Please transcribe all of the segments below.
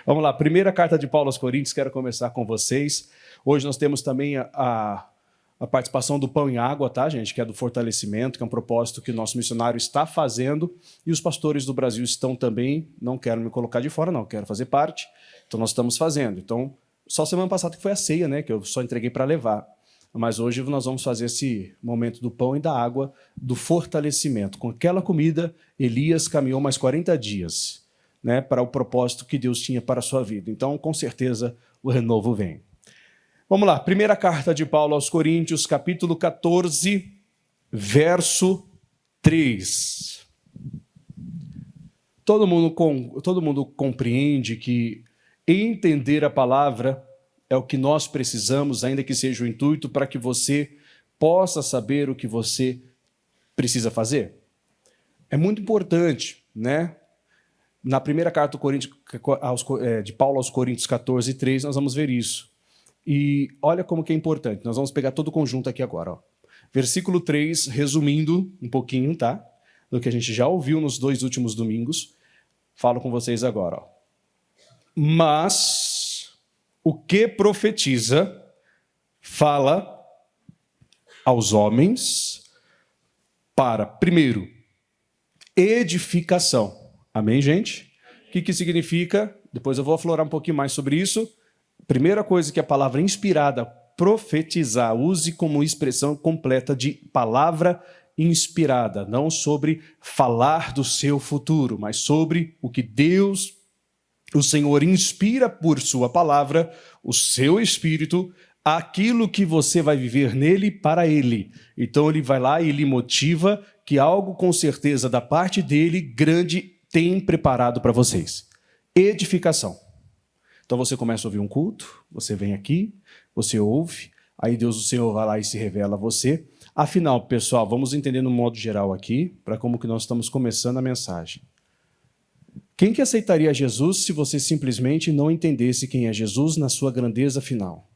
Vamos lá, primeira carta de Paulo aos Coríntios, quero começar com vocês. Hoje nós temos também a participação do Pão e Água, tá, gente? Que é do fortalecimento, que é um propósito que o nosso missionário está fazendo. E os pastores do Brasil estão também, não quero me colocar de fora, não, quero fazer parte. Então nós estamos fazendo. Então, só semana passada que foi a ceia, né? Que eu só entreguei para levar. Mas hoje nós vamos fazer esse momento do pão e da água, do fortalecimento. Com aquela comida, Elias caminhou mais 40 dias, né, para o propósito que Deus tinha para a sua vida. Então, com certeza, o renovo vem. Vamos lá, primeira carta de Paulo aos Coríntios, capítulo 14, verso 3. Todo mundo compreende que entender a palavra é o que nós precisamos, ainda que seja o intuito, para que você possa saber o que você precisa fazer. É muito importante, né? Na primeira carta de Paulo aos Coríntios 14, 3, nós vamos ver isso. E olha como que é importante. Nós vamos pegar todo o conjunto aqui agora. Ó. Versículo 3, resumindo um pouquinho, tá? Do que a gente já ouviu nos 2 últimos domingos. Falo com vocês agora. Ó. Mas o que profetiza fala aos homens para, primeiro, edificação. Amém, gente? O que significa? Depois eu vou aflorar um pouquinho mais sobre isso. Primeira coisa que a palavra inspirada, profetizar, use como expressão completa de palavra inspirada, não sobre falar do seu futuro, mas sobre o que Deus, o Senhor, inspira por sua palavra, o seu espírito, aquilo que você vai viver nele para ele. Então ele vai lá e ele motiva que algo com certeza da parte dele, grande, tem preparado para vocês. Edificação. Então você começa a ouvir um culto, você vem aqui, você ouve, aí Deus, o Senhor, vai lá e se revela a você. Afinal, pessoal, vamos entender no modo geral aqui, para como que nós estamos começando a mensagem. Quem que aceitaria Jesus se você simplesmente não entendesse quem é Jesus na sua grandeza final?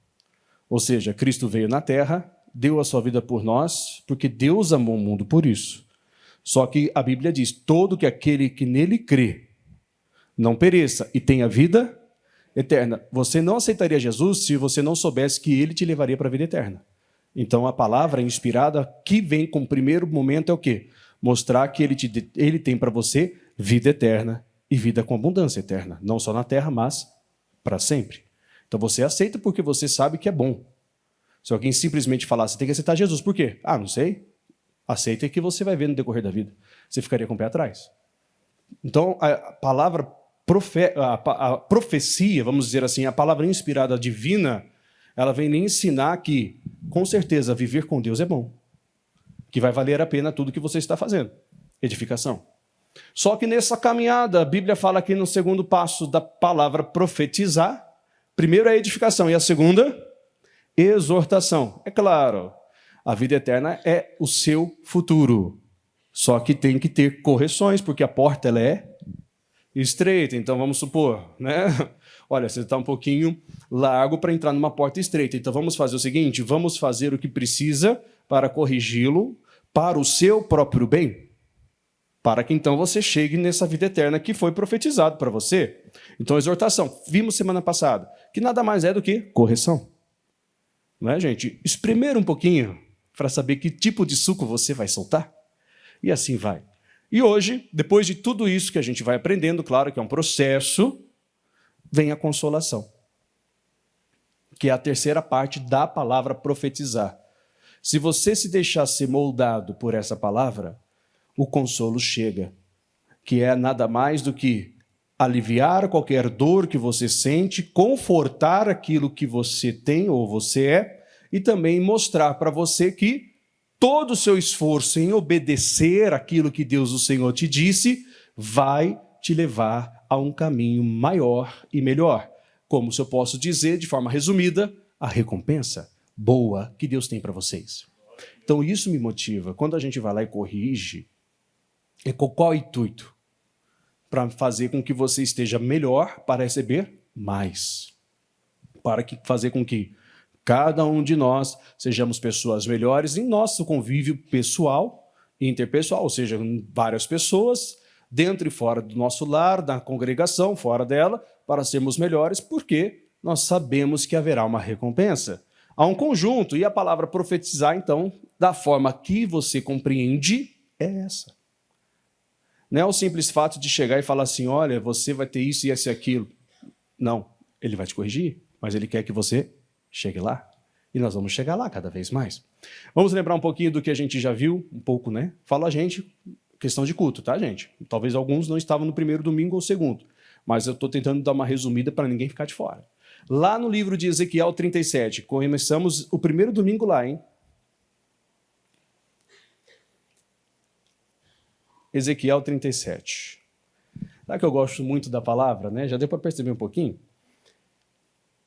Ou seja, Cristo veio na Terra, deu a sua vida por nós, porque Deus amou o mundo por isso. Só que a Bíblia diz, todo que aquele que nele crê não pereça e tenha vida eterna. Você não aceitaria Jesus se você não soubesse que ele te levaria para a vida eterna. Então a palavra inspirada que vem com o primeiro momento é o quê? Mostrar que ele tem para você vida eterna e vida com abundância eterna. Não só na terra, mas para sempre. Então você aceita porque você sabe que é bom. Se alguém simplesmente falar, você tem que aceitar Jesus. Por quê? Ah, não sei. Aceita que você vai ver no decorrer da vida. Você ficaria com o pé atrás. Então a palavra a profecia, vamos dizer assim, a palavra inspirada divina, ela vem lhe ensinar que, com certeza, viver com Deus é bom. Que vai valer a pena tudo que você está fazendo. Edificação. Só que nessa caminhada, a Bíblia fala aqui no segundo passo da palavra profetizar, primeiro é edificação e a segunda, exortação. É claro, a vida eterna é o seu futuro. Só que tem que ter correções, porque a porta ela é estreita. Então vamos supor, né? Olha, você está um pouquinho largo para entrar numa porta estreita. Então vamos fazer o seguinte, vamos fazer o que precisa para corrigi-lo para o seu próprio bem. Para que então você chegue nessa vida eterna que foi profetizado para você. Então, exortação. Vimos semana passada que nada mais é do que correção. Não é, gente? Espremer um pouquinho para saber que tipo de suco você vai soltar. E assim vai. E hoje, depois de tudo isso que a gente vai aprendendo, claro que é um processo, vem a consolação. Que é a terceira parte da palavra profetizar. Se você se deixar ser moldado por essa palavra, o consolo chega, que é nada mais do que aliviar qualquer dor que você sente, confortar aquilo que você tem ou você é, e também mostrar para você que todo o seu esforço em obedecer aquilo que Deus, o Senhor, te disse, vai te levar a um caminho maior e melhor. Como se eu posso dizer, de forma resumida, a recompensa boa que Deus tem para vocês. Então isso me motiva. Quando a gente vai lá e corrige, é com qual intuito? Para fazer com que você esteja melhor para receber mais. Para fazer com que cada um de nós sejamos pessoas melhores em nosso convívio pessoal e interpessoal, ou seja, várias pessoas dentro e fora do nosso lar, da congregação, fora dela, para sermos melhores, porque nós sabemos que haverá uma recompensa. Há um conjunto, e a palavra profetizar, então, da forma que você compreende, é essa. Não é o simples fato de chegar e falar assim, olha, você vai ter isso e esse e aquilo. Não, ele vai te corrigir, mas ele quer que você chegue lá. E nós vamos chegar lá cada vez mais. Vamos lembrar um pouquinho do que a gente já viu, um pouco, né? Fala a gente, questão de culto, tá, gente? Talvez alguns não estavam no primeiro domingo ou segundo, mas eu estou tentando dar uma resumida para ninguém ficar de fora. Lá no livro de Ezequiel 37, começamos o primeiro domingo lá, hein? Ezequiel 37. Sabe que eu gosto muito da palavra, né? Já deu para perceber um pouquinho?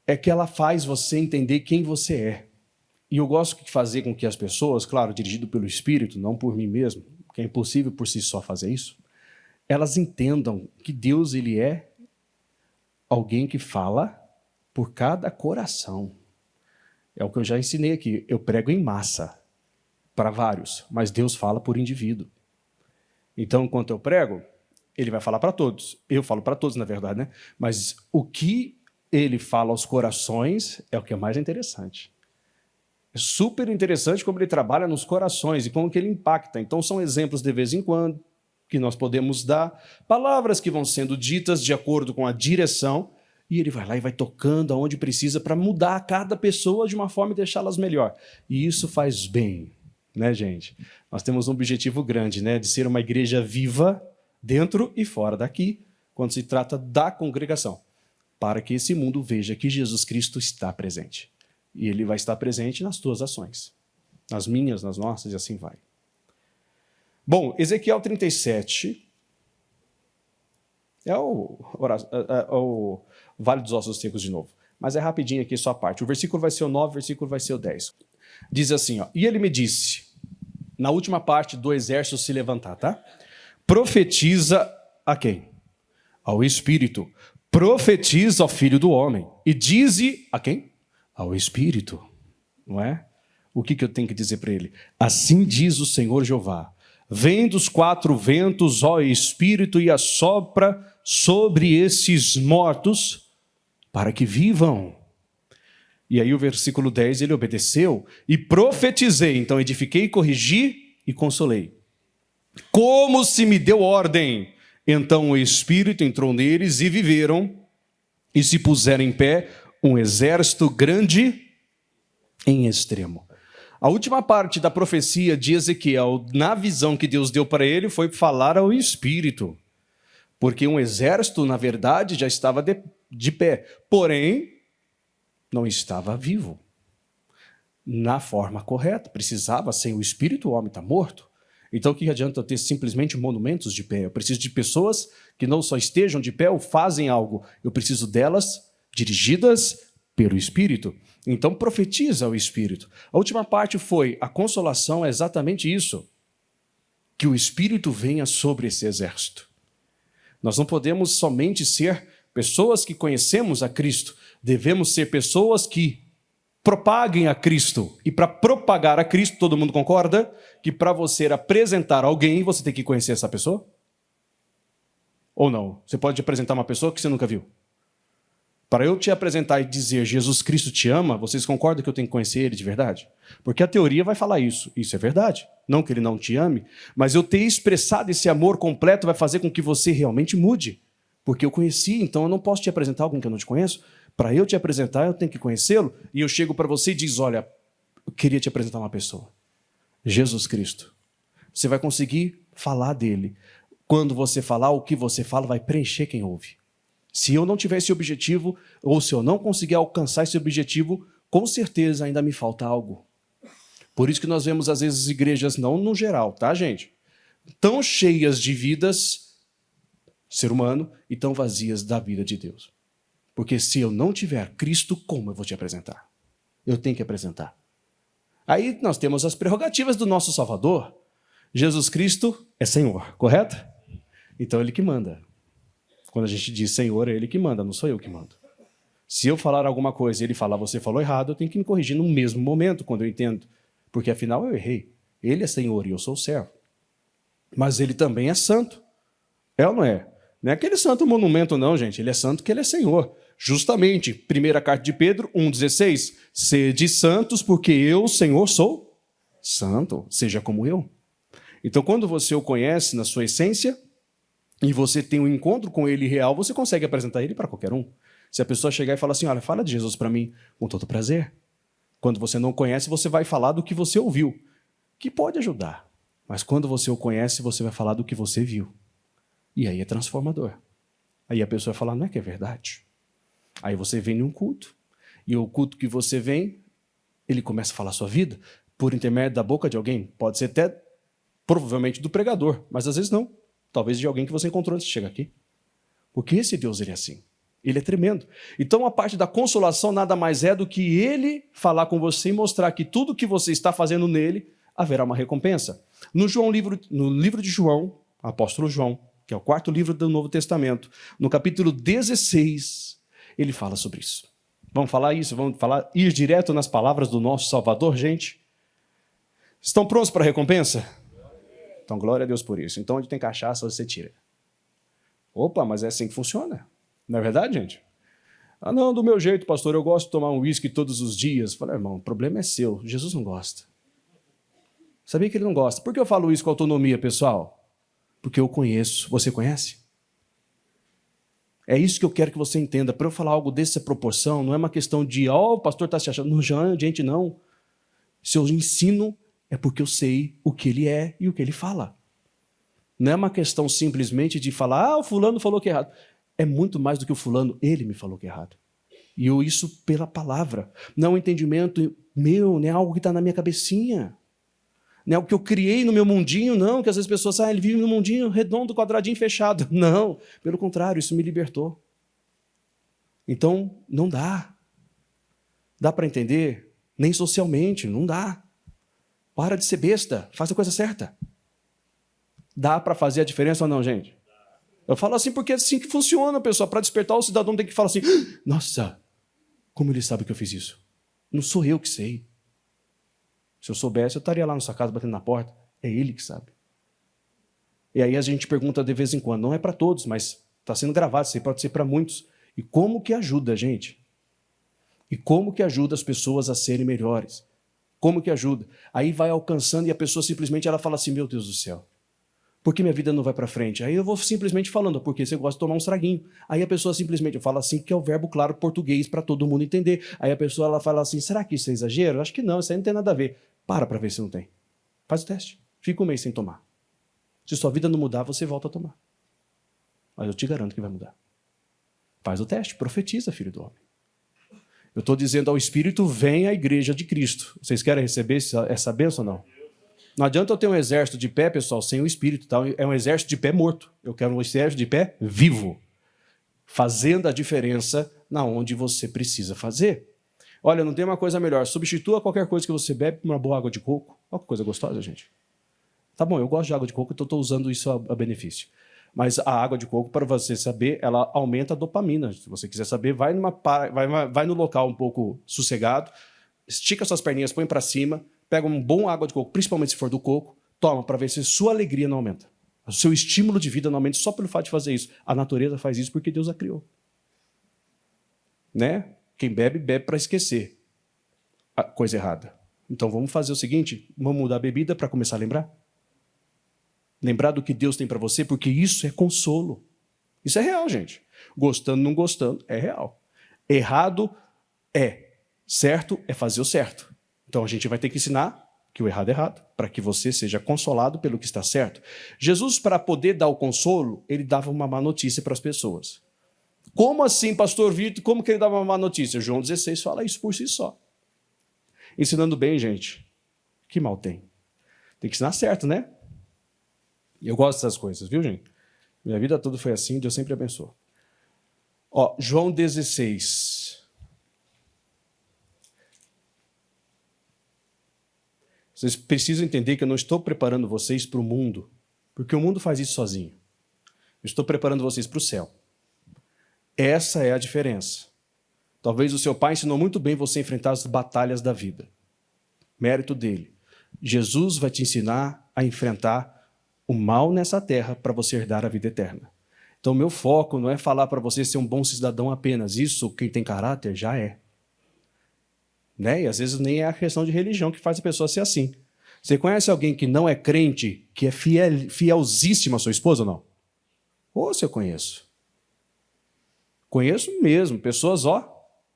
É que ela faz você entender quem você é. E eu gosto de fazer com que as pessoas, claro, dirigido pelo Espírito, não por mim mesmo, que é impossível por si só fazer isso, elas entendam que Deus, ele é alguém que fala por cada coração. É o que eu já ensinei aqui. Eu prego em massa para vários, mas Deus fala por indivíduo. Então, enquanto eu prego, ele vai falar para todos. Eu falo para todos, na verdade, né? Mas o que ele fala aos corações é o que é mais interessante. É super interessante como ele trabalha nos corações e como que ele impacta. Então, são exemplos de vez em quando que nós podemos dar, palavras que vão sendo ditas de acordo com a direção, e ele vai lá e vai tocando aonde precisa para mudar cada pessoa de uma forma e deixá-las melhor. E isso faz bem, né, gente? Nós temos um objetivo grande, né, de ser uma igreja viva dentro e fora daqui, quando se trata da congregação, para que esse mundo veja que Jesus Cristo está presente. E ele vai estar presente nas tuas ações, nas minhas, nas nossas, e assim vai. Bom, Ezequiel 37 é o Vale dos Ossos Secos de novo, mas é rapidinho aqui só a parte. O versículo vai ser o 9, o versículo vai ser o 10. Diz assim, ó, e ele me disse, na última parte do exército se levantar, tá? Profetiza a quem? Ao Espírito. Profetiza ao Filho do Homem. E dize a quem? Ao Espírito. Não é? O que eu tenho que dizer para ele? Assim diz o Senhor Jeová. Vem dos 4 ventos, ó Espírito, e assopra sobre esses mortos para que vivam. E aí o versículo 10, ele obedeceu e profetizei. Então edifiquei, corrigi e consolei. Como se me deu ordem. Então o Espírito entrou neles e viveram e se puseram em pé um exército grande em extremo. A última parte da profecia de Ezequiel, na visão que Deus deu para ele, foi falar ao Espírito. Porque um exército, na verdade, já estava de pé. Porém, não estava vivo. Na forma correta. Precisava, sem o Espírito, o homem está morto. Então, o que adianta eu ter simplesmente monumentos de pé? Eu preciso de pessoas que não só estejam de pé ou fazem algo. Eu preciso delas dirigidas pelo Espírito. Então, profetiza o Espírito. A última parte foi, a consolação é exatamente isso. Que o Espírito venha sobre esse exército. Nós não podemos somente ser pessoas que conhecemos a Cristo. Devemos ser pessoas que propaguem a Cristo. E para propagar a Cristo, todo mundo concorda? Que para você apresentar alguém, você tem que conhecer essa pessoa? Ou não? Você pode apresentar uma pessoa que você nunca viu? Para eu te apresentar e dizer Jesus Cristo te ama, vocês concordam que eu tenho que conhecer ele de verdade? Porque a teoria vai falar isso. Isso é verdade. Não que ele não te ame, mas eu ter expressado esse amor completo vai fazer com que você realmente mude. Porque eu conheci, então eu não posso te apresentar alguém que eu não te conheço. Para eu te apresentar, eu tenho que conhecê-lo. E eu chego para você e diz, olha, eu queria te apresentar uma pessoa. Jesus Cristo. Você vai conseguir falar dele. Quando você falar, o que você fala vai preencher quem ouve. Se eu não tiver esse objetivo, ou se eu não conseguir alcançar esse objetivo, com certeza ainda me falta algo. Por isso que nós vemos, às vezes, igrejas, não no geral, tá, gente? Tão cheias de vidas, ser humano, e tão vazias da vida de Deus. Porque se eu não tiver Cristo, como eu vou te apresentar? Eu tenho que apresentar. Aí nós temos as prerrogativas do nosso Salvador. Jesus Cristo é Senhor, correto? Então ele que manda. Quando a gente diz Senhor, é ele que manda, não sou eu que mando. Se eu falar alguma coisa e ele falar, você falou errado, eu tenho que me corrigir no mesmo momento, quando eu entendo. Porque afinal eu errei. Ele é Senhor e eu sou servo. Mas ele também é santo. É ou não é? Não é aquele santo monumento, não, gente. Ele é santo porque ele é Senhor. Justamente, primeira carta de Pedro 1,16. Sede santos, porque eu, Senhor, sou santo. Seja como eu. Então, quando você o conhece na sua essência e você tem um encontro com ele real, você consegue apresentar ele para qualquer um. Se a pessoa chegar e falar assim, olha, fala de Jesus para mim, com todo prazer. Quando você não conhece, você vai falar do que você ouviu, que pode ajudar. Mas quando você o conhece, você vai falar do que você viu. E aí é transformador. Aí a pessoa vai falar, não é que é verdade? Aí você vem num culto. E o culto que você vem, ele começa a falar a sua vida por intermédio da boca de alguém. Pode ser até, provavelmente, do pregador, mas às vezes não. Talvez de alguém que você encontrou antes de chegar aqui. Porque esse Deus, ele é assim. Ele é tremendo. Então, a parte da consolação nada mais é do que ele falar com você e mostrar que tudo que você está fazendo nele, haverá uma recompensa. No livro de João, apóstolo João, que é o 4º livro do Novo Testamento, no capítulo 16, ele fala sobre isso. Vamos falar isso? Vamos ir direto nas palavras do nosso Salvador, gente? Estão prontos para a recompensa? Então, glória a Deus por isso. Então, onde tem cachaça, você tira. Opa, mas é assim que funciona. Não é verdade, gente? Ah, não, do meu jeito, pastor, eu gosto de tomar um uísque todos os dias. Falei, irmão, o problema é seu. Jesus não gosta. Sabia que ele não gosta. Por que eu falo isso com autonomia, pessoal? Porque eu conheço. Você conhece? É isso que eu quero que você entenda. Para eu falar algo dessa proporção, não é uma questão de, o pastor está se achando. Não, gente, não. Se eu ensino, é porque eu sei o que ele é e o que ele fala. Não é uma questão simplesmente de falar, o fulano falou que é errado. É muito mais do que o fulano, ele me falou que é errado. E eu isso pela palavra. Não é um entendimento meu, não é algo que está na minha cabecinha. Não é algo que eu criei no meu mundinho, não, que às vezes as pessoas ele vive no mundinho redondo, quadradinho, fechado. Não, pelo contrário, isso me libertou. Então, não dá. Dá para entender? Nem socialmente, não dá. Para de ser besta, faz a coisa certa. Dá para fazer a diferença ou não, gente? Eu falo assim porque é assim que funciona, pessoal. Para despertar, o cidadão tem que falar assim, nossa, como ele sabe que eu fiz isso? Não sou eu que sei. Se eu soubesse, eu estaria lá na sua casa batendo na porta. É ele que sabe. E aí a gente pergunta de vez em quando, não é para todos, mas está sendo gravado, isso pode ser para muitos. E como que ajuda a gente? E como que ajuda as pessoas a serem melhores? Como que ajuda? Aí vai alcançando e a pessoa simplesmente ela fala assim, meu Deus do céu, por que minha vida não vai para frente? Aí eu vou simplesmente falando, porque você gosta de tomar um traguinho. Aí a pessoa simplesmente fala assim, que é o verbo claro português para todo mundo entender. Aí a pessoa ela fala assim, será que isso é exagero? Acho que não, isso aí não tem nada a ver. Para ver se não tem. Faz o teste. Fica um mês sem tomar. Se sua vida não mudar, você volta a tomar. Mas eu te garanto que vai mudar. Faz o teste, profetiza, filho do homem. Eu estou dizendo ao Espírito, vem à igreja de Cristo. Vocês querem receber essa bênção ou não? Não adianta eu ter um exército de pé, pessoal, sem o Espírito. Tá? É um exército de pé morto. Eu quero um exército de pé vivo. Fazendo a diferença na onde você precisa fazer. Olha, não tem uma coisa melhor. Substitua qualquer coisa que você bebe por uma boa água de coco. Olha que coisa gostosa, gente. Tá bom, eu gosto de água de coco, então estou usando isso a benefício. Mas a água de coco, para você saber, ela aumenta a dopamina. Se você quiser saber, vai no local um pouco sossegado, estica suas perninhas, põe para cima, pega um bom água de coco, principalmente se for do coco, toma para ver se sua alegria não aumenta. O seu estímulo de vida não aumenta só pelo fato de fazer isso. A natureza faz isso porque Deus a criou. Né? Quem bebe, bebe para esquecer a coisa errada. Então vamos fazer o seguinte, vamos mudar a bebida para começar a lembrar? Lembrar do que Deus tem para você, porque isso é consolo. Isso é real, gente. Gostando, não gostando, é real. Errado é. Certo é fazer o certo. Então a gente vai ter que ensinar que o errado é errado, para que você seja consolado pelo que está certo. Jesus, para poder dar o consolo, ele dava uma má notícia para as pessoas. Como assim, pastor Vitor? Como que ele dava uma má notícia? João 16 fala isso por si só. Ensinando bem, gente. Que mal tem? Tem que ensinar certo, né? Eu gosto dessas coisas, viu, gente? Minha vida toda foi assim, Deus sempre abençoou. Ó, João 16. Vocês precisam entender que eu não estou preparando vocês para o mundo, porque o mundo faz isso sozinho. Eu estou preparando vocês para o céu. Essa é a diferença. Talvez o seu pai ensinou muito bem você a enfrentar as batalhas da vida. Mérito dele. Jesus vai te ensinar a enfrentar o mal nessa terra para você herdar a vida eterna. Então, meu foco não é falar para você ser um bom cidadão apenas. Isso, quem tem caráter, já é. Né? E às vezes nem é a questão de religião que faz a pessoa ser assim. Você conhece alguém que não é crente, que é fielzíssimo à sua esposa ou não? Ou se eu conheço? Conheço mesmo. Pessoas,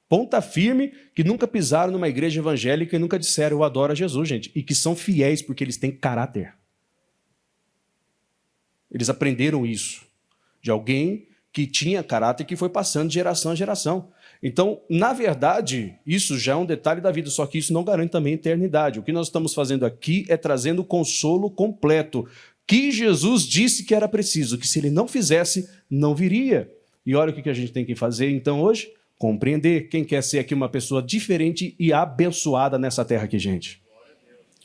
ponta firme, que nunca pisaram numa igreja evangélica e nunca disseram eu adoro a Jesus, gente. E que são fiéis porque eles têm caráter. Eles aprenderam isso de alguém que tinha caráter e que foi passando de geração a geração. Então, na verdade, isso já é um detalhe da vida, só que isso não garante também a eternidade. O que nós estamos fazendo aqui é trazendo o consolo completo, que Jesus disse que era preciso, que se ele não fizesse, não viria. E olha o que a gente tem que fazer, então, hoje? Compreender. Quem quer ser aqui uma pessoa diferente e abençoada nessa terra aqui, gente?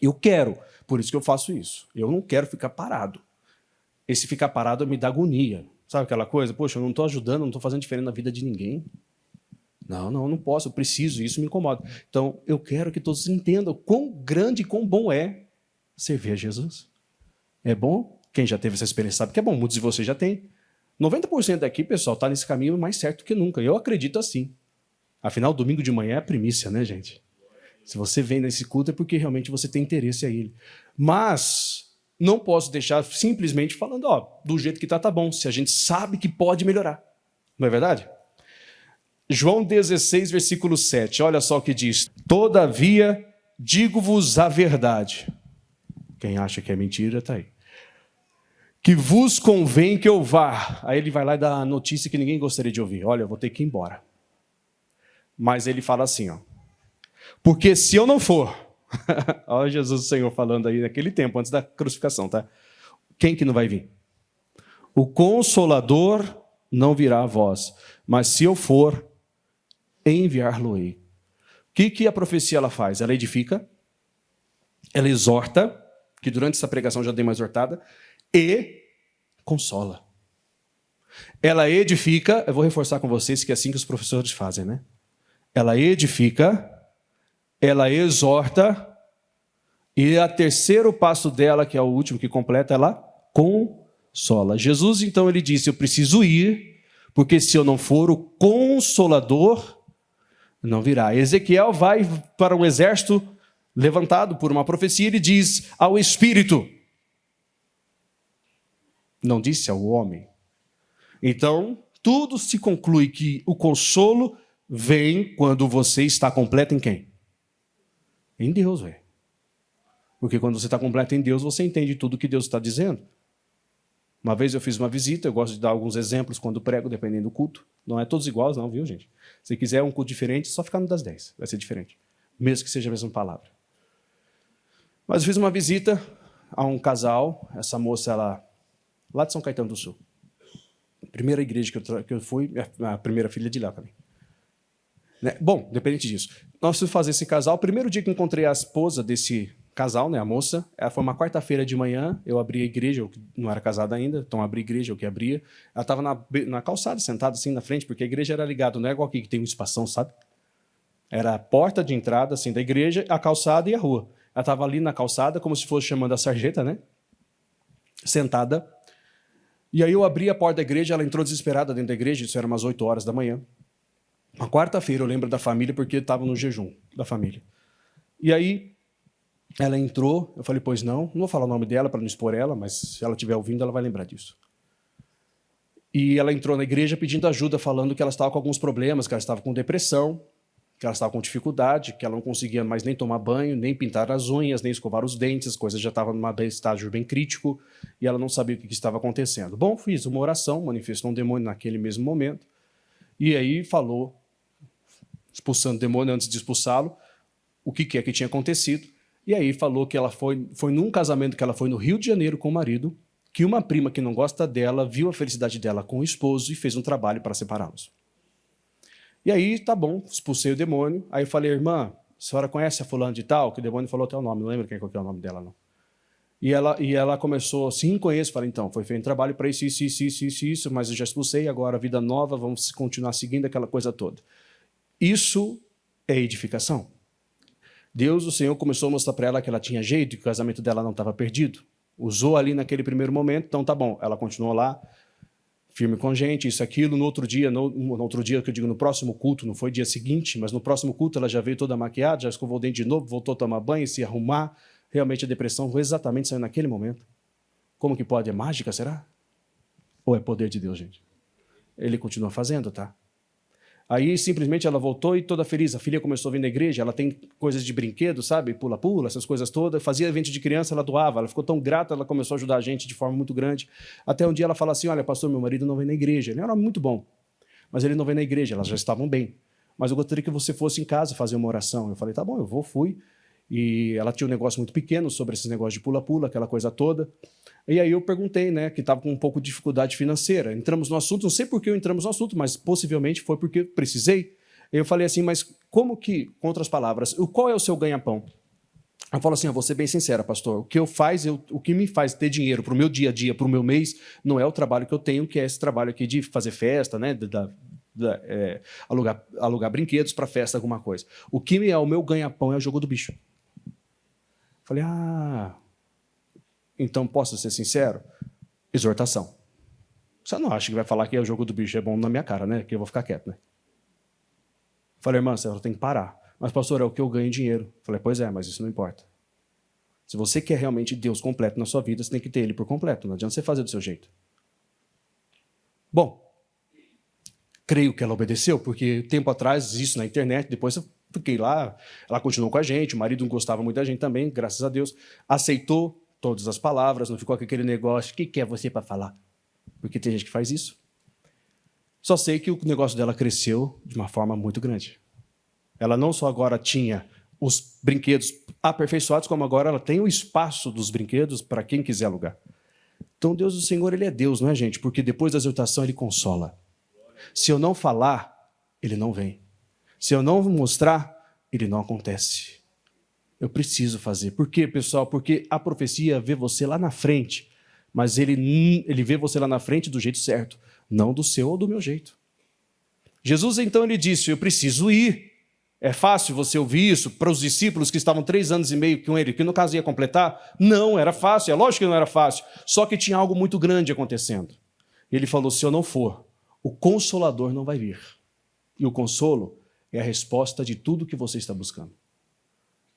Eu quero, por isso que eu faço isso. Eu não quero ficar parado. Esse ficar parado me dá agonia. Sabe aquela coisa? Poxa, eu não estou ajudando, não estou fazendo diferença na vida de ninguém. Não posso, eu preciso, isso me incomoda. Então, eu quero que todos entendam quão grande e quão bom é servir a Jesus. É bom? Quem já teve essa experiência sabe que é bom, muitos de vocês já têm. 90% daqui, pessoal, está nesse caminho mais certo que nunca. Eu acredito assim. Afinal, domingo de manhã é a primícia, né, gente? Se você vem nesse culto é porque realmente você tem interesse a ele. Mas não posso deixar simplesmente falando, do jeito que tá bom, se a gente sabe que pode melhorar. Não é verdade? João 16, versículo 7, olha só o que diz. Todavia, digo-vos a verdade. Quem acha que é mentira, está aí. Que vos convém que eu vá. Aí ele vai lá e dá a notícia que ninguém gostaria de ouvir. Olha, eu vou ter que ir embora. Mas ele fala assim, porque se eu não for... Olha Jesus, o Senhor, falando aí naquele tempo, antes da crucificação, tá? Quem que não vai vir? O Consolador não virá a vós, mas se eu for, enviar-lo-ei. O que a profecia ela faz? Ela edifica, ela exorta, que durante essa pregação já dei uma exortada, e consola. Ela edifica, eu vou reforçar com vocês que é assim que os professores fazem, né? Ela edifica, ela exorta, e o terceiro passo dela, que é o último que completa, ela consola. Jesus, então, ele disse, eu preciso ir, porque se eu não for, o Consolador não virá. Ezequiel vai para um exército levantado por uma profecia, ele diz ao Espírito, não disse ao homem. Então, tudo se conclui que o consolo vem quando você está completo em quem? Em Deus, velho. Porque quando você está completo em Deus, você entende tudo o que Deus está dizendo. Uma vez eu fiz uma visita, eu gosto de dar alguns exemplos quando prego, dependendo do culto. Não é todos iguais, não, viu, gente? Se quiser um culto diferente, só ficar no das 10. Vai ser diferente. Mesmo que seja a mesma palavra. Mas eu fiz uma visita a um casal. Essa moça, ela lá de São Caetano do Sul. Primeira igreja que eu fui, a primeira filha de lá também. Né? Bom, dependente disso. Nós fomos fazer esse casal. O primeiro dia que encontrei a esposa desse casal, né, a moça, ela foi uma quarta-feira de manhã, eu abri a igreja, eu não era casado ainda, então abri a igreja, eu que abria. Ela estava na calçada, sentada assim na frente, porque a igreja era ligada, não é igual aqui que tem um espação, sabe? Era a porta de entrada assim, da igreja, a calçada e a rua. Ela estava ali na calçada, como se fosse chamando a sarjeta, né? Sentada. E aí eu abri a porta da igreja, ela entrou desesperada dentro da igreja, isso era umas 8 horas da manhã. Uma quarta-feira, eu lembro da família, porque estava no jejum da família. E aí, ela entrou, eu falei, pois não vou falar o nome dela para não expor ela, mas se ela estiver ouvindo, ela vai lembrar disso. E ela entrou na igreja pedindo ajuda, falando que ela estava com alguns problemas, que ela estava com depressão, que ela estava com dificuldade, que ela não conseguia mais nem tomar banho, nem pintar as unhas, nem escovar os dentes, as coisas já estavam num estágio bem crítico, e ela não sabia o que estava acontecendo. Bom, fiz uma oração, manifestou um demônio naquele mesmo momento, e aí falou, expulsando o demônio antes de expulsá-lo, o que é que tinha acontecido, e aí falou que ela foi num casamento que ela foi no Rio de Janeiro com o marido, que uma prima que não gosta dela viu a felicidade dela com o esposo e fez um trabalho para separá-los. E aí, tá bom, expulsei o demônio. Aí eu falei, irmã, a senhora conhece a fulana de tal? Que o demônio falou até o nome, não lembro qual que é o nome dela, não. E ela começou, sim, conheço. Falei, então, foi feito um trabalho para isso, mas eu já expulsei, agora vida nova, vamos continuar seguindo aquela coisa toda. Isso é edificação. Deus, o Senhor, começou a mostrar para ela que ela tinha jeito, que o casamento dela não estava perdido. Usou ali naquele primeiro momento, então tá bom. Ela continuou lá, firme com a gente, isso, aquilo. No outro dia, no outro dia, que eu digo, no próximo culto, não foi dia seguinte, mas no próximo culto ela já veio toda maquiada, já escovou o dente de novo, voltou a tomar banho, se arrumar. Realmente a depressão exatamente saiu naquele momento. Como que pode? É mágica, será? Ou é poder de Deus, gente? Ele continua fazendo, tá? Aí, simplesmente, ela voltou e toda feliz. A filha começou a vir na igreja, ela tem coisas de brinquedo, sabe? Pula-pula, essas coisas todas. Fazia evento de criança, ela doava. Ela ficou tão grata, ela começou a ajudar a gente de forma muito grande. Até um dia ela fala assim, olha, pastor, meu marido não vem na igreja. Ele era muito bom, mas ele não vem na igreja. Elas já estavam bem. Mas eu gostaria que você fosse em casa fazer uma oração. Eu falei, tá bom, eu vou, fui. E ela tinha um negócio muito pequeno sobre esses negócios de pula-pula, aquela coisa toda. E aí eu perguntei, né, que estava com um pouco de dificuldade financeira. Entramos no assunto, não sei por que entramos no assunto, mas possivelmente foi porque precisei. Eu falei assim, mas como que, com outras palavras, qual é o seu ganha-pão? Eu falo assim, eu vou ser bem sincera, pastor, o que me faz ter dinheiro para o meu dia a dia, para o meu mês, não é o trabalho que eu tenho, que é esse trabalho aqui de fazer festa, né, alugar brinquedos para festa, alguma coisa. O que é o meu ganha-pão é o jogo do bicho. Falei, então posso ser sincero? Exortação. Você não acha que vai falar que o jogo do bicho é bom na minha cara, né? Que eu vou ficar quieto, né? Falei, irmã, você tem que parar. Mas, pastor, é o que eu ganho em dinheiro. Falei, pois é, mas isso não importa. Se você quer realmente Deus completo na sua vida, você tem que ter Ele por completo. Não adianta você fazer do seu jeito. Bom, creio que ela obedeceu, porque tempo atrás, isso na internet, depois eu fiquei lá, ela continuou com a gente, o marido não gostava muito da gente também, graças a Deus, aceitou todas as palavras, não ficou com aquele negócio, o que é você para falar? Porque tem gente que faz isso. Só sei que o negócio dela cresceu de uma forma muito grande. Ela não só agora tinha os brinquedos aperfeiçoados, como agora ela tem o espaço dos brinquedos para quem quiser alugar. Então, Deus do Senhor, Ele é Deus, não é, gente? Porque depois da exortação, Ele consola. Se eu não falar, Ele não vem. Se eu não mostrar, Ele não acontece. Eu preciso fazer. Por quê, pessoal? Porque a profecia vê você lá na frente, mas ele vê você lá na frente do jeito certo, não do seu ou do meu jeito. Jesus, então, ele disse, eu preciso ir. É fácil você ouvir isso para os discípulos que estavam 3 anos e meio com ele, que no caso ia completar? Não, era fácil, é lógico que não era fácil, só que tinha algo muito grande acontecendo. Ele falou, se eu não for, o Consolador não vai vir. E o consolo é a resposta de tudo que você está buscando.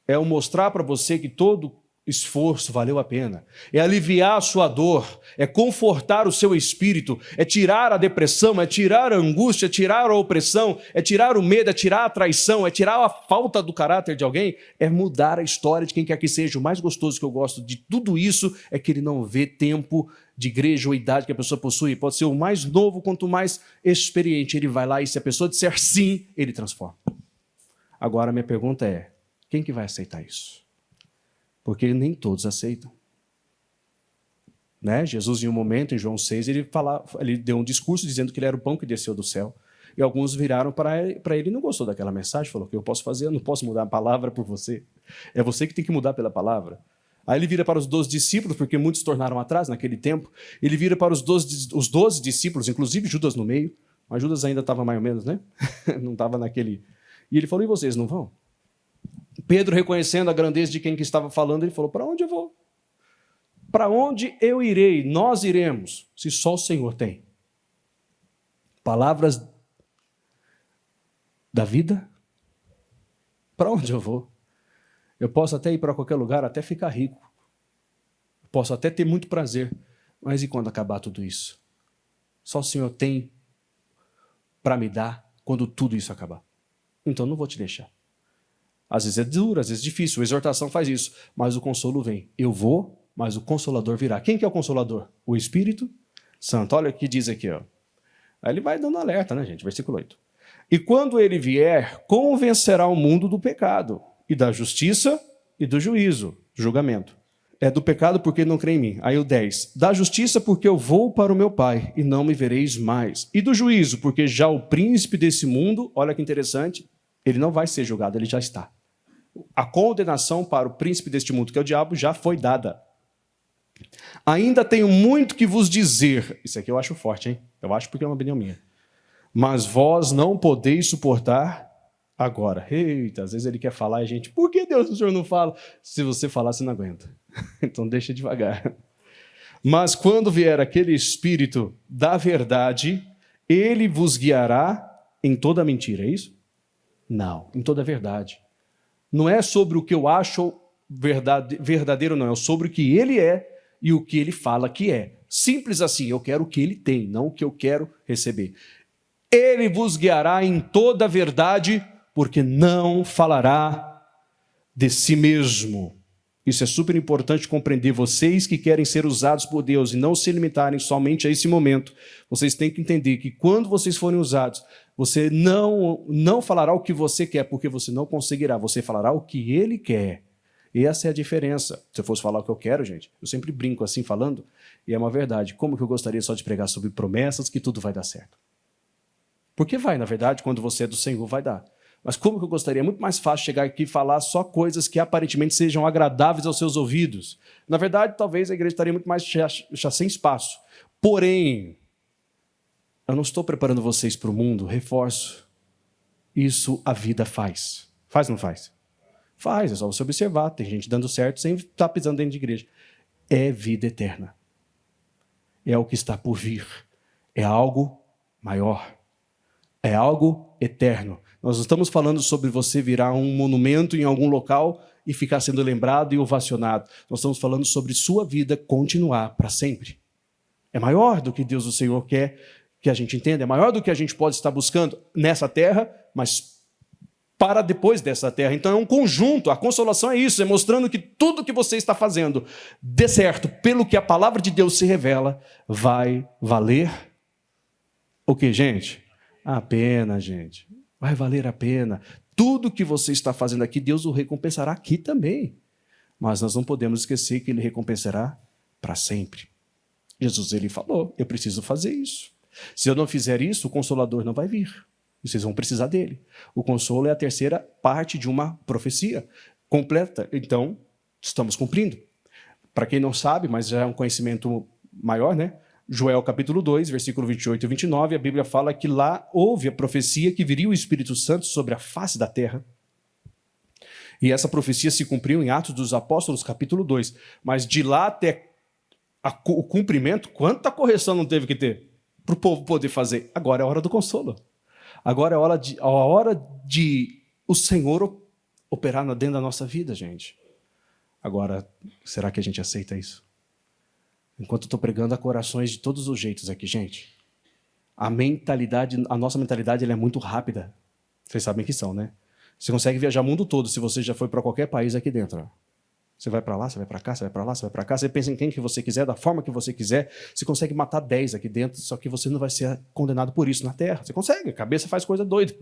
É o mostrar para você que todo esforço valeu a pena. É aliviar a sua dor, é confortar o seu espírito, é tirar a depressão, é tirar a angústia, é tirar a opressão, é tirar o medo, é tirar a traição, é tirar a falta do caráter de alguém, é mudar a história de quem quer que seja. O mais gostoso que eu gosto de tudo isso é que ele não vê tempo de igreja ou idade que a pessoa possui. Pode ser o mais novo quanto mais experiente. Ele vai lá e se a pessoa disser sim, ele transforma. Agora, minha pergunta é, quem que vai aceitar isso? Porque nem todos aceitam. Né? Jesus, em um momento, em João 6, ele deu um discurso dizendo que ele era o pão que desceu do céu. E alguns viraram para ele e não gostou daquela mensagem. Falou, o que eu posso fazer? Eu não posso mudar a palavra por você. É você que tem que mudar pela palavra. Aí ele vira para os 12 discípulos, porque muitos tornaram atrás naquele tempo. Ele vira para os 12 discípulos, inclusive Judas no meio. Mas Judas ainda estava mais ou menos, né? Não estava naquele... E ele falou, e vocês não vão? Pedro, reconhecendo a grandeza de quem que estava falando, ele falou, para onde eu vou? Para onde eu irei? Nós iremos, se só o Senhor tem. Palavras da vida? Para onde eu vou? Eu posso até ir para qualquer lugar, até ficar rico. Posso até ter muito prazer. Mas e quando acabar tudo isso? Só o Senhor tem para me dar quando tudo isso acabar. Então não vou te deixar. Às vezes é duro, às vezes é difícil. A exortação faz isso. Mas o consolo vem. Eu vou, mas o Consolador virá. Quem que é o Consolador? O Espírito Santo. Olha o que diz aqui. Ó. Aí ele vai dando alerta, né, gente? Versículo 8. E quando ele vier, convencerá o mundo do pecado, e da justiça e do juízo, julgamento. É do pecado porque não crê em mim. Aí o 10. Da justiça porque eu vou para o meu Pai, e não me vereis mais. E do juízo porque já o príncipe desse mundo, olha que interessante, ele não vai ser julgado, ele já está. A condenação para o príncipe deste mundo, que é o diabo, já foi dada. Ainda tenho muito que vos dizer. Isso aqui eu acho forte, hein? Eu acho porque é uma opinião minha. Mas vós não podeis suportar agora. Eita, às vezes ele quer falar e a gente, por que Deus, o Senhor não fala? Se você falar, você não aguenta. Então deixa devagar. Mas quando vier aquele Espírito da verdade, ele vos guiará em toda mentira, é isso? Não, em toda a verdade. Não é sobre o que eu acho verdadeiro, não. É sobre o que ele é e o que ele fala que é. Simples assim, eu quero o que ele tem, não o que eu quero receber. Ele vos guiará em toda a verdade, porque não falará de si mesmo. Isso é super importante compreender. Vocês que querem ser usados por Deus e não se limitarem somente a esse momento, vocês têm que entender que quando vocês forem usados, você não falará o que você quer, porque você não conseguirá. Você falará o que ele quer. E essa é a diferença. Se eu fosse falar o que eu quero, gente, eu sempre brinco assim falando, e é uma verdade. Como que eu gostaria só de pregar sobre promessas que tudo vai dar certo? Porque vai, na verdade, quando você é do Senhor, vai dar. Mas como que eu gostaria? É muito mais fácil chegar aqui e falar só coisas que aparentemente sejam agradáveis aos seus ouvidos. Na verdade, talvez a igreja estaria muito mais já sem espaço. Porém, eu não estou preparando vocês para o mundo, reforço. Isso a vida faz. Faz ou não faz? Faz, é só você observar. Tem gente dando certo sem estar pisando dentro de igreja. É vida eterna. É o que está por vir. É algo maior. É algo eterno. Nós não estamos falando sobre você virar um monumento em algum local e ficar sendo lembrado e ovacionado. Nós estamos falando sobre sua vida continuar para sempre. É maior do que Deus, o Senhor, quer que a gente entenda. É maior do que a gente pode estar buscando nessa terra, mas para depois dessa terra. Então é um conjunto. A consolação é isso, é mostrando que tudo que você está fazendo dê certo, pelo que a palavra de Deus se revela, vai valer o que, gente? A pena, gente. Vai valer a pena. Tudo que você está fazendo aqui, Deus o recompensará aqui também. Mas nós não podemos esquecer que Ele recompensará para sempre. Jesus, Ele falou, eu preciso fazer isso. Se eu não fizer isso, o Consolador não vai vir. Vocês vão precisar dele. O consolo é a terceira parte de uma profecia completa. Então, estamos cumprindo. Para quem não sabe, mas já é um conhecimento maior, né? Joel capítulo 2, versículo 28 e 29, a Bíblia fala que lá houve a profecia que viria o Espírito Santo sobre a face da terra. E essa profecia se cumpriu em Atos dos Apóstolos, capítulo 2. Mas de lá até o cumprimento, quanta correção não teve que ter para o povo poder fazer? Agora é a hora do consolo. Agora é a hora de o Senhor operar dentro da nossa vida, gente. Agora, será que a gente aceita isso? Enquanto eu estou pregando a corações de todos os jeitos aqui, gente. A nossa mentalidade ela é muito rápida. Vocês sabem que são, né? Você consegue viajar o mundo todo se você já foi para qualquer país aqui dentro. Ó. Você vai para lá, você vai para cá, você vai para lá, você vai para cá. Você pensa em quem que você quiser, da forma que você quiser. Você consegue matar 10 aqui dentro, só que você não vai ser condenado por isso na terra. Você consegue, a cabeça faz coisa doida.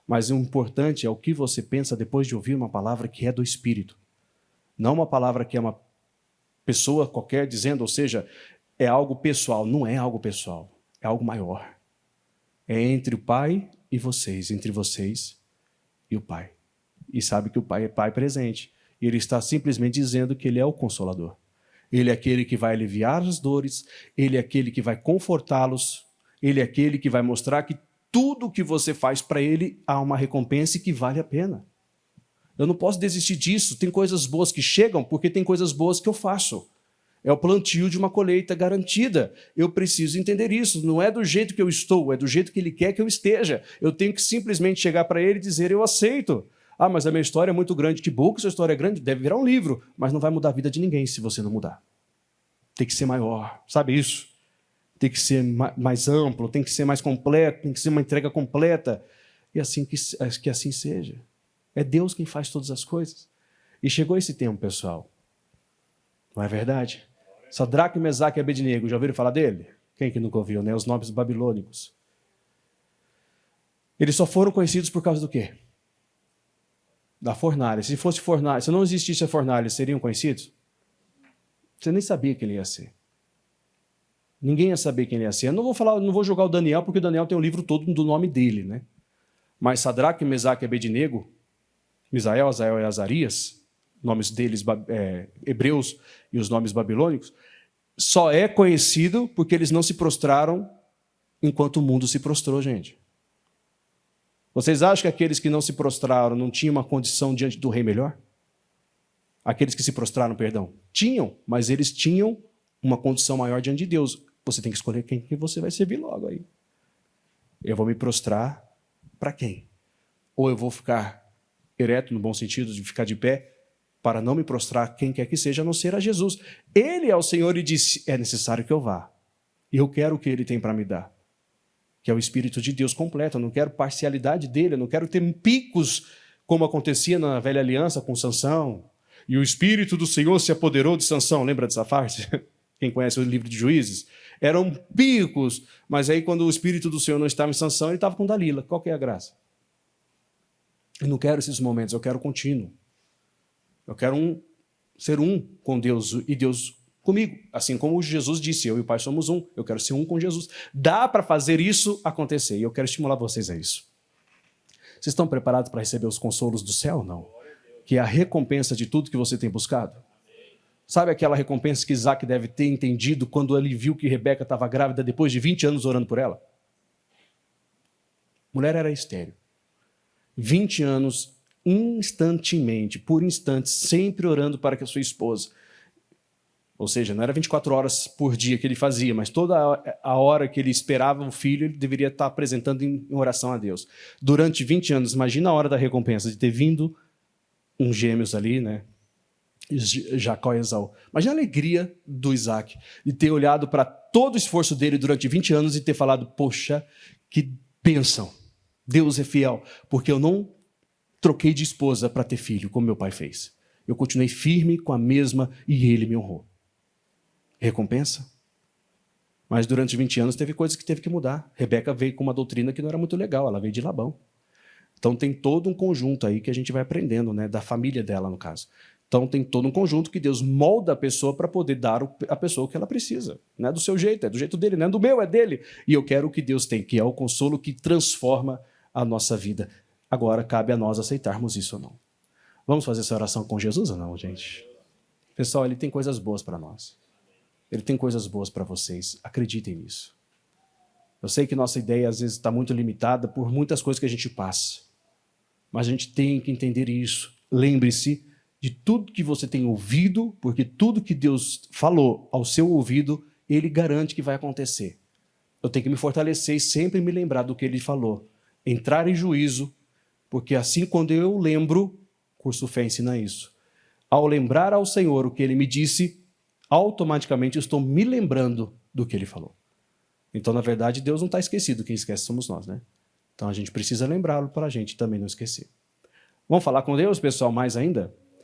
Mas o importante é o que você pensa depois de ouvir uma palavra que é do Espírito. Não uma palavra que é uma pessoa qualquer dizendo, ou seja, é algo pessoal. Não é algo pessoal, é algo maior. É entre o Pai e vocês, entre vocês e o Pai. E sabe que o Pai é Pai presente. E Ele está simplesmente dizendo que Ele é o Consolador. Ele é aquele que vai aliviar as dores, Ele é aquele que vai confortá-los, Ele é aquele que vai mostrar que tudo que você faz para Ele há uma recompensa e que vale a pena. Eu não posso desistir disso. Tem coisas boas que chegam porque tem coisas boas que eu faço. É o plantio de uma colheita garantida. Eu preciso entender isso. Não é do jeito que eu estou, é do jeito que Ele quer que eu esteja. Eu tenho que simplesmente chegar para Ele e dizer, eu aceito. Ah, mas a minha história é muito grande. Que bom que sua história é grande, deve virar um livro. Mas não vai mudar a vida de ninguém se você não mudar. Tem que ser maior, sabe isso? Tem que ser mais amplo, tem que ser mais completo, tem que ser uma entrega completa. E assim que assim seja. É Deus quem faz todas as coisas. E chegou esse tempo, pessoal. Não é verdade? Sadraque, Mesaque e Abednego, já ouviram falar dele? Quem que nunca ouviu, né? Os nomes babilônicos. Eles só foram conhecidos por causa do quê? Da fornalha. Se fosse fornalha, se não existisse a fornalha, seriam conhecidos? Você nem sabia quem ele ia ser. Ninguém ia saber quem ele ia ser. Eu não vou julgar o Daniel, porque o Daniel tem o livro todo do nome dele, né? Mas Sadraque, Mesaque e Abednego, Misael, Azael e Azarias, nomes deles hebreus e os nomes babilônicos, só é conhecido porque eles não se prostraram enquanto o mundo se prostrou, gente. Vocês acham que aqueles que não se prostraram não tinham uma condição diante do rei melhor? Aqueles que se prostraram, perdão. Tinham, mas eles tinham uma condição maior diante de Deus. Você tem que escolher quem que você vai servir logo aí. Eu vou me prostrar para quem? Ou eu vou ficar ereto, no bom sentido de ficar de pé, para não me prostrar a quem quer que seja, a não ser a Jesus. Ele é o Senhor e disse, é necessário que eu vá. E eu quero o que Ele tem para me dar, que é o Espírito de Deus completo. Eu não quero parcialidade dele, eu não quero ter picos, como acontecia na velha aliança com Sansão. E o Espírito do Senhor se apoderou de Sansão. Lembra dessa parte? Quem conhece o livro de Juízes? Eram picos, mas aí quando o Espírito do Senhor não estava em Sansão, ele estava com Dalila. Qual que é a graça? Eu não quero esses momentos, eu quero contínuo. Eu quero ser um com Deus e Deus comigo. Assim como Jesus disse, eu e o Pai somos um. Eu quero ser um com Jesus. Dá para fazer isso acontecer e eu quero estimular vocês a isso. Vocês estão preparados para receber os consolos do céu ou não? Que é a recompensa de tudo que você tem buscado? Sabe aquela recompensa que Isaac deve ter entendido quando ele viu que Rebeca estava grávida depois de 20 anos orando por ela? A mulher era estéril. 20 anos, instantemente, por instantes, sempre orando para que a sua esposa... Ou seja, não era 24 horas por dia que ele fazia, mas toda a hora que ele esperava um filho, ele deveria estar apresentando em oração a Deus. Durante 20 anos, imagina a hora da recompensa, de ter vindo uns gêmeos ali, né? Jacó e Esaú. Imagina a alegria do Isaac, de ter olhado para todo o esforço dele durante 20 anos e ter falado, poxa, que bênção, Deus é fiel, porque eu não troquei de esposa para ter filho, como meu pai fez. Eu continuei firme com a mesma e ele me honrou. Recompensa? Mas durante 20 anos teve coisas que teve que mudar. Rebeca veio com uma doutrina que não era muito legal, ela veio de Labão. Então tem todo um conjunto aí que a gente vai aprendendo, né, da família dela, no caso. Então tem todo um conjunto que Deus molda a pessoa para poder dar a pessoa o que ela precisa. Não é do seu jeito, é do jeito dele, não é do meu, é dele. E eu quero o que Deus tem, que é o consolo que transforma a nossa vida. Agora cabe a nós aceitarmos isso ou não. Vamos fazer essa oração com Jesus ou não, gente? Pessoal, Ele tem coisas boas para nós. Ele tem coisas boas para vocês. Acreditem nisso. Eu sei que nossa ideia às vezes está muito limitada por muitas coisas que a gente passa. Mas a gente tem que entender isso. Lembre-se de tudo que você tem ouvido, porque tudo que Deus falou ao seu ouvido, Ele garante que vai acontecer. Eu tenho que me fortalecer e sempre me lembrar do que Ele falou. Entrar em juízo, porque assim quando eu lembro, o curso Fé ensina isso. Ao lembrar ao Senhor o que Ele me disse, automaticamente eu estou me lembrando do que Ele falou. Então, na verdade, Deus não está esquecido, quem esquece somos nós, né? Então a gente precisa lembrá-lo para a gente também não esquecer. Vamos falar com Deus, pessoal, mais ainda?